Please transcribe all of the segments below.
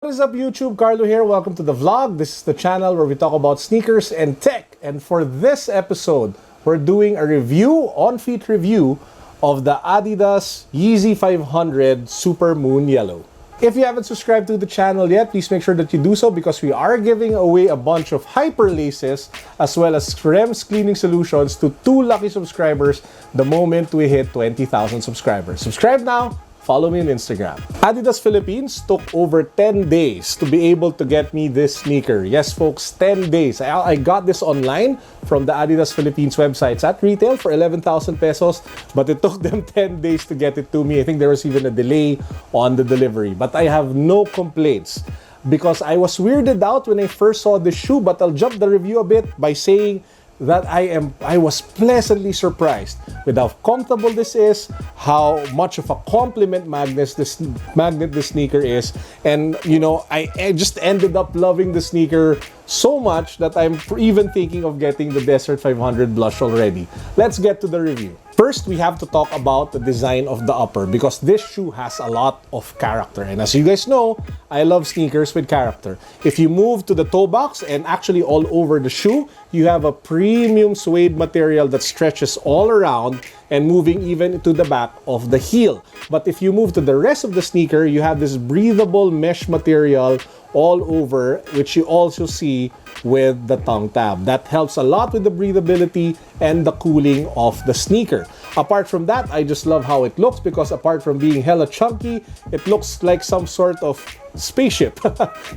What is up YouTube? Carlo here. Welcome to the vlog. This is the channel where we talk about sneakers and tech. And for this episode, we're doing a review, on-feet review of the Adidas Yeezy 500 Supermoon Yellow. If you haven't subscribed to the channel yet, please make sure that you do so because we are giving away a bunch of hyper laces as well as REMS cleaning solutions to 2 lucky subscribers the moment we hit 20,000 subscribers. Subscribe now. Follow me on Instagram. Adidas Philippines took over 10 days to be able to get me this sneaker. Yes, folks, 10 days. I got this online from the Adidas Philippines websites at retail for 11,000 pesos, but it took them 10 days to get it to me. I think there was even a delay on the delivery, but I have no complaints because I was weirded out when I first saw this shoe, but I'll jump the review a bit by saying that I was pleasantly surprised with how comfortable this is, how much of a compliment magnet this sneaker is, and you know, I just ended up loving the sneaker so much that I'm even thinking of getting the Desert 500 blush already. Let's get to the review. First, we have to talk about the design of the upper because this shoe has a lot of character. And as you guys know, I love sneakers with character. If you move to the toe box and actually all over the shoe, you have a premium suede material that stretches all around and moving even to the back of the heel. But if you move to the rest of the sneaker, you have this breathable mesh material all over, which you also see with the tongue tab. That helps a lot with the breathability and the cooling of the sneaker. Apart from that, I just love how it looks because apart from being hella chunky, it looks like some sort of spaceship,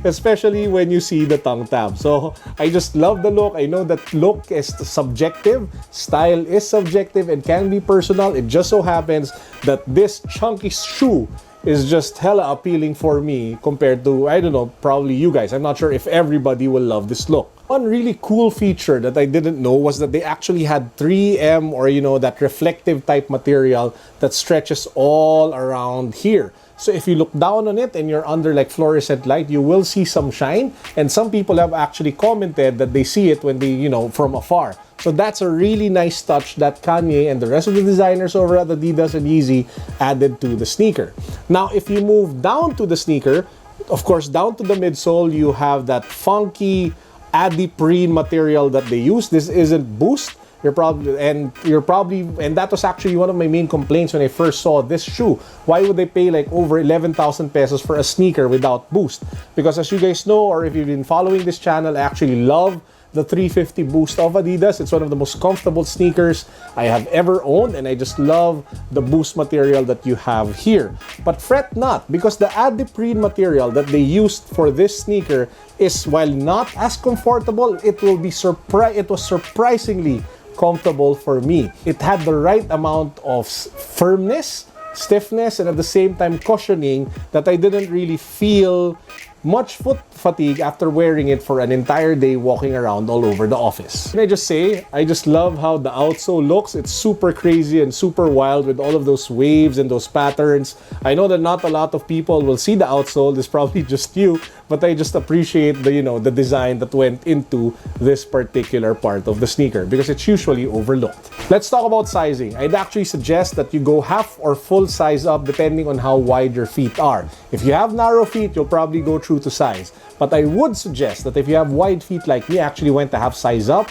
especially when you see the tongue tab. So I just love the look. I know that look is subjective, style is subjective and can be personal. It just so happens that this chunky shoe is just hella appealing for me compared to, I don't know, probably you guys. I'm not sure if everybody will love this look. One really cool feature that I didn't know was that they actually had 3M or, you know, that reflective type material that stretches all around here. So if you look down on it and you're under like fluorescent light, you will see some shine. And some people have actually commented that they see it when they, you know, from afar. So that's a really nice touch that Kanye and the rest of the designers over at Adidas and Yeezy added to the sneaker. Now, if you move down to the sneaker, of course, down to the midsole, you have that funky adiprene material that they use. This isn't Boost. And that was actually one of my main complaints when I first saw this shoe. Why would they pay like over 11,000 pesos for a sneaker without Boost? Because as you guys know, or if you've been following this channel, I actually love the 350 Boost of Adidas. It's one of the most comfortable sneakers I have ever owned, and I just love the Boost material that you have here. But fret not, because the adiprene material that they used for this sneaker is, while not as comfortable, it was surprisingly comfortable for me. It had the right amount of firmness, stiffness, and at the same time cushioning that I didn't really feel much foot fatigue after wearing it for an entire day walking around all over the office. Can I just say, I just love how the outsole looks. It's super crazy and super wild with all of those waves and those patterns. I know that not a lot of people will see the outsole. It's probably just you, but I just appreciate the, you know, the design that went into this particular part of the sneaker because it's usually overlooked. Let's talk about sizing. I'd actually suggest that you go half or full size up depending on how wide your feet are. If you have narrow feet, you'll probably go true to size. But I would suggest that if you have wide feet like me, I actually went to half size up.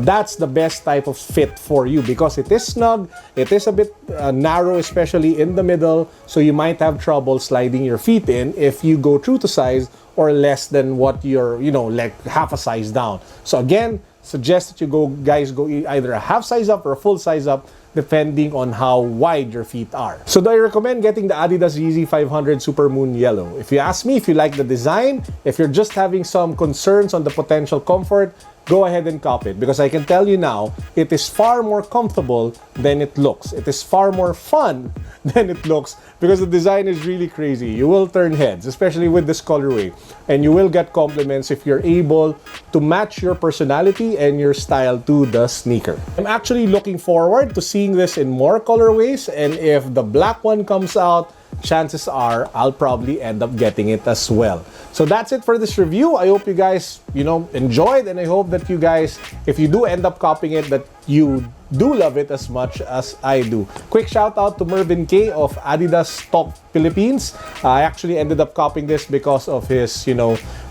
That's the best type of fit for you because it is snug, it is a bit narrow, especially in the middle, so you might have trouble sliding your feet in if you go true to size or less than what you're, you know, like half a size down. So again, suggest that you guys go either a half size up or a full size up depending on how wide your feet are. So do I recommend getting the Adidas Yeezy 500 Supermoon Yellow? If you ask me, if you like the design, if you're just having some concerns on the potential comfort, go ahead and cop it because I can tell you now, it is far more comfortable than it looks. It is far more fun than it looks because the design is really crazy. You will turn heads, especially with this colorway, and you will get compliments if you're able to match your personality and your style to the sneaker. I'm actually looking forward to seeing this in more colorways, and if the black one comes out, chances are I'll probably end up getting it as well. So that's it for this review. I hope you guys, you know, enjoyed, and I hope that you guys, if you do end up copying it, that you do love it as much as I do. Quick shout out to Mervin K of Adidas Stock Philippines. I actually ended up copying this because of his,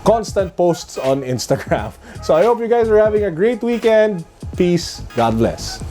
constant posts on Instagram. So I hope you guys are having a great weekend. Peace. God bless.